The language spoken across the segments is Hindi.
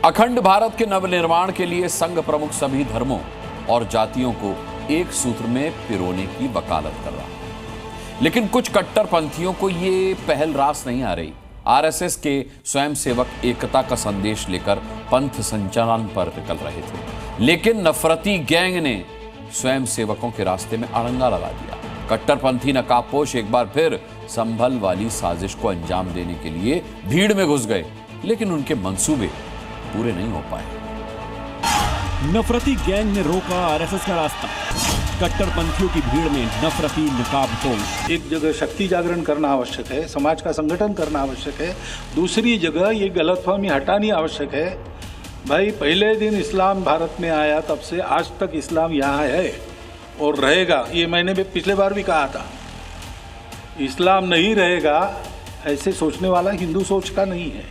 अखंड भारत के नवनिर्माण के लिए संघ प्रमुख सभी धर्मों और जातियों को एक सूत्र में पिरोने की वकालत कर रहा है। लेकिन कुछ कट्टरपंथियों को ये पहल रास नहीं आ रही। आरएसएस के स्वयंसेवक एकता का संदेश लेकर पंथ संचालन पर निकल रहे थे, लेकिन नफरती गैंग ने स्वयंसेवकों के रास्ते में अड़ंगा लगा दिया। कट्टरपंथी नकाबपोश एक बार फिर संभल वाली साजिश को अंजाम देने के लिए भीड़ में घुस गए, लेकिन उनके मंसूबे पूरे नहीं हो पाए। नफरती गैंग ने रोका आरएसएस का रास्ता। कट्टरपंथियों की भीड़ में नफरती नकाबपोश। एक जगह शक्ति जागरण करना आवश्यक है, समाज का संगठन करना आवश्यक है। दूसरी जगह ये गलतफहमी हटानी आवश्यक है। भाई, पहले दिन इस्लाम भारत में आया, तब से आज तक इस्लाम यहाँ है और रहेगा। ये मैंने भी पिछले बार भी कहा था, इस्लाम नहीं रहेगा ऐसे सोचने वाला हिंदू सोच का नहीं है।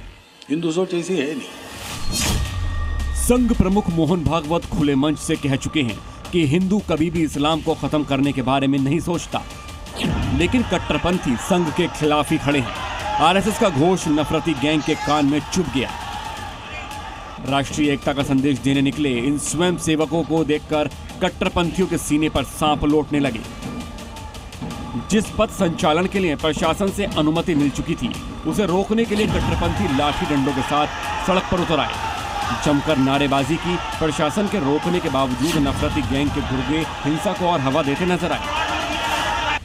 हिंदू सोच ऐसी है नहीं। संघ प्रमुख मोहन भागवत खुले मंच से कह चुके हैं कि हिंदू कभी भी इस्लाम को खत्म करने के बारे में नहीं सोचता, लेकिन कट्टरपंथी संघ के खिलाफ ही खड़े हैं। आरएसएस का घोष नफरती गैंग के कान में चुभ गया। राष्ट्रीय एकता का संदेश देने निकले इन स्वयं सेवकों को देखकर कट्टरपंथियों के सीने पर सांप लौटने लगे। जिस पथ संचालन के लिए प्रशासन से अनुमति मिल चुकी थी, उसे रोकने के लिए कट्टरपंथी लाठी डंडों के साथ सड़क पर उतर आए। जमकर नारेबाजी की। प्रशासन के रोकने के बावजूद नफरती गैंग के गुर्गे हिंसा को और हवा देते नजर आए।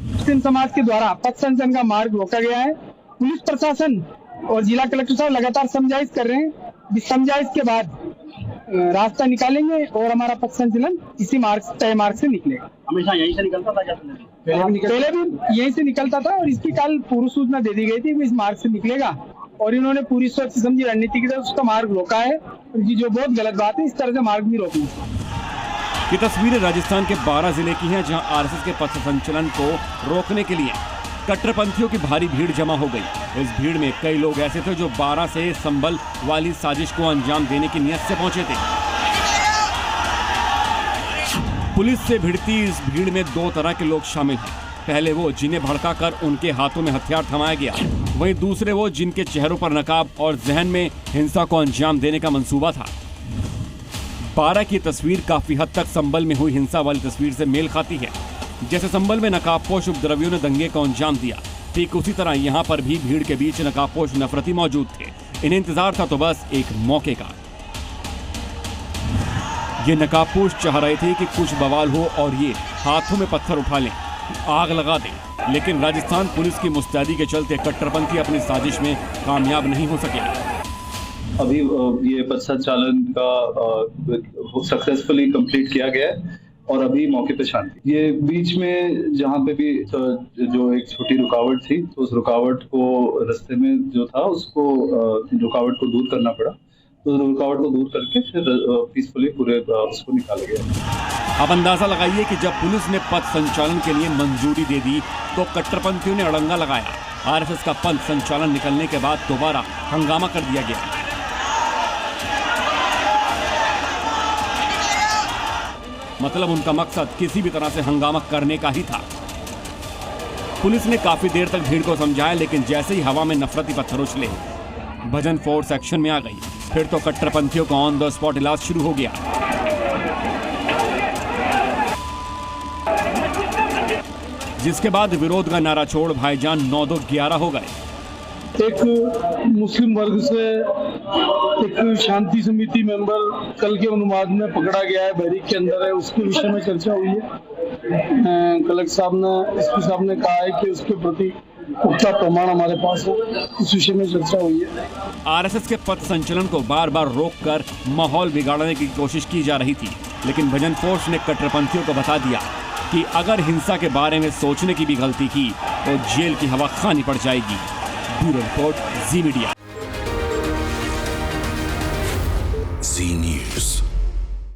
मुस्लिम समाज के द्वारा पथ संचलन का मार्ग रोका गया है। पुलिस प्रशासन और जिला कलेक्टर साहब लगातार समझाइश कर रहे हैं। इस समझाइश के बाद रास्ता निकालेंगे और हमारा पथ संचलन इसी मार्ग तय मार्ग से निकलेगा। हमेशा यहीं से निकलता था क्या? पहले भी यहीं से निकलता था और इसकी कल पूर्व सूचना दे दी गई थी कि इस मार्ग से निकलेगा, और इन्होंने पूरी सोच समझी रणनीति की तरफ उसका मार्ग रोका है, जो बहुत गलत बात है। इस तरह से मार्ग भी रोकना। ये तस्वीरें राजस्थान के 12 जिले की हैं, जहां आरएसएस के पथ संचलन को रोकने के लिए कट्टरपंथियों की भारी भीड़ जमा हो गई। इस भीड़ में कई लोग ऐसे थे जो 12 से संभल वाली साजिश को अंजाम देने की नियत से पहुंचे थे। पुलिस से भिड़ती इस भीड़ में दो तरह के लोग शामिल हैं। पहले वो जिन्हें भड़काकर उनके हाथों में हथियार थमाया गया, वहीं दूसरे वो जिनके चेहरों पर नकाब और जहन में हिंसा को अंजाम देने का मंसूबा था। 12 की तस्वीर काफी हद तक संभल में हुई हिंसा वाली तस्वीर से मेल खाती है। जैसे संभल में नकाबपोश उपद्रवियों ने दंगे को अंजाम दिया, ठीक उसी तरह यहाँ पर भी भीड़ के बीच नकाबपोश नफरती मौजूद थे। इन्हें इंतजार था तो बस एक मौके का। ये नकाबपोश चाह रहे थे कि कुछ बवाल हो और ये हाथों में पत्थर उठा लें, आग लगा दें, लेकिन राजस्थान पुलिस की मुस्तैदी के चलते कट्टरपंथी अपनी साजिश में कामयाब नहीं हो सके। अभी ये पथ संचालन का सक्सेसफुली कंप्लीट किया गया है और अभी मौके पे शांति। ये बीच में जहाँ पे भी जो एक छोटी रुकावट थी, तो उस रुकावट को रास्ते में जो था उसको रुकावट को दूर करना पड़ा, तो रुकावट को दूर करके फिर पीसफुली पूरे उसको निकाला गया। अब अंदाजा लगाइए कि जब पुलिस ने पथ संचालन के लिए मंजूरी दे दी तो कट्टरपंथियों ने अड़ंगा लगाया। आरएसएस का पथ संचालन निकलने के बाद दोबारा हंगामा कर दिया गया। मतलब उनका मकसद किसी भी तरह से हंगामा करने का ही था। पुलिस ने काफी देर तक भीड़ को समझाया, लेकिन जैसे ही हवा में नफरती पत्थर उछले, भजन फोर्स एक्शन में आ गई। फिर तो कट्टरपंथियों का ऑन द स्पॉट इलाज शुरू हो गया। जिसके बाद विरोध का नारा छोड़ भाईजान 9-2-11 हो गए। एक मुस्लिम वर्ग से एक शांति समिति मेंबर कल के अनुवाद में पकड़ा गया है, बैरिक के अंदर है, उसके विषय में चर्चा हुई है। कलेक्टर साहब ने, एसपी साहब ने कहा है कि उसके प्रति पुख्ता प्रमाण हमारे पास है, इस विषय में चर्चा हुई है। आरएसएस के पथ संचलन को बार बार रोककर माहौल बिगाड़ने की कोशिश की जा रही थी, लेकिन भजन फोर्स ने कट्टरपंथियों को बता दिया कि अगर हिंसा के बारे में सोचने की भी गलती की तो जेल की हवा खानी पड़ जाएगी। ब्यूरो रिपोर्ट, जी मीडिया।